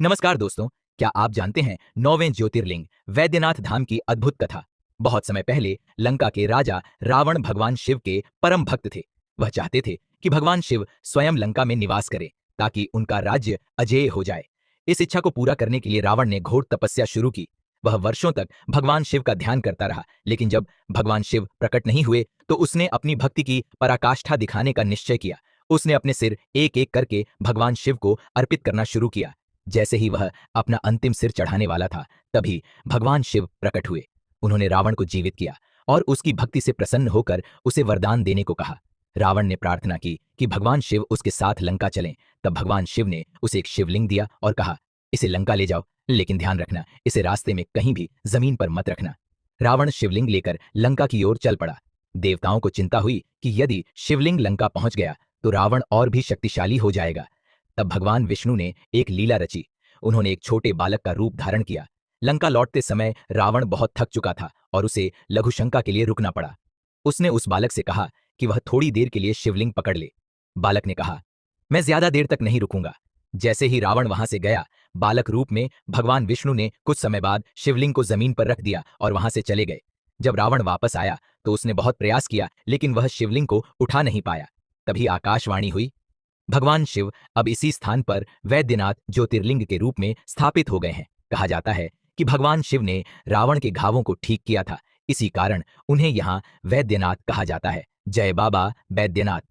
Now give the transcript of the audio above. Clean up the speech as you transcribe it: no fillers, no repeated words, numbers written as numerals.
नमस्कार दोस्तों, क्या आप जानते हैं नौवें ज्योतिर्लिंग वैद्यनाथ धाम की अद्भुत कथा। बहुत समय पहले लंका के राजा रावण भगवान शिव के परम भक्त थे। वह चाहते थे कि भगवान शिव स्वयं लंका में निवास करें ताकि उनका राज्य अजेय हो जाए। इस इच्छा को पूरा करने के लिए रावण ने घोर तपस्या शुरू की। वह वर्षों तक भगवान शिव का ध्यान करता रहा, लेकिन जब भगवान शिव प्रकट नहीं हुए तो उसने अपनी भक्ति की पराकाष्ठा दिखाने का निश्चय किया। उसने अपने सिर एक एक करके भगवान शिव को अर्पित करना शुरू किया। जैसे ही वह अपना अंतिम सिर चढ़ाने वाला था, तभी भगवान शिव प्रकट हुए। उन्होंने रावण को जीवित किया और उसकी भक्ति से प्रसन्न होकर उसे वरदान देने को कहा। रावण ने प्रार्थना की कि भगवान शिव उसके साथ लंका चलें। तब भगवान शिव ने उसे एक शिवलिंग दिया और कहा, इसे लंका ले जाओ, लेकिन ध्यान रखना, इसे रास्ते में कहीं भी जमीन पर मत रखना। रावण शिवलिंग लेकर लंका की ओर चल पड़ा। देवताओं को चिंता हुई कि यदि शिवलिंग लंका पहुंच गया तो रावण और भी शक्तिशाली हो जाएगा। तब भगवान विष्णु ने एक लीला रची। उन्होंने एक छोटे बालक का रूप धारण किया। लंका लौटते समय रावण बहुत थक चुका था और उसे लघुशंका के लिए रुकना पड़ा। उसने उस बालक से कहा कि वह थोड़ी देर के लिए शिवलिंग पकड़ ले। बालक ने कहा, मैं ज्यादा देर तक नहीं रुकूंगा। जैसे ही रावण वहां से गया, बालक रूप में भगवान विष्णु ने कुछ समय बाद शिवलिंग को जमीन पर रख दिया और वहां से चले गए। जब रावण वापस आया तो उसने बहुत प्रयास किया, लेकिन वह शिवलिंग को उठा नहीं पाया। तभी आकाशवाणी हुई, भगवान शिव अब इसी स्थान पर वैद्यनाथ ज्योतिर्लिंग के रूप में स्थापित हो गए हैं। कहा जाता है कि भगवान शिव ने रावण के घावों को ठीक किया था। इसी कारण उन्हें यहाँ वैद्यनाथ कहा जाता है। जय बाबा वैद्यनाथ।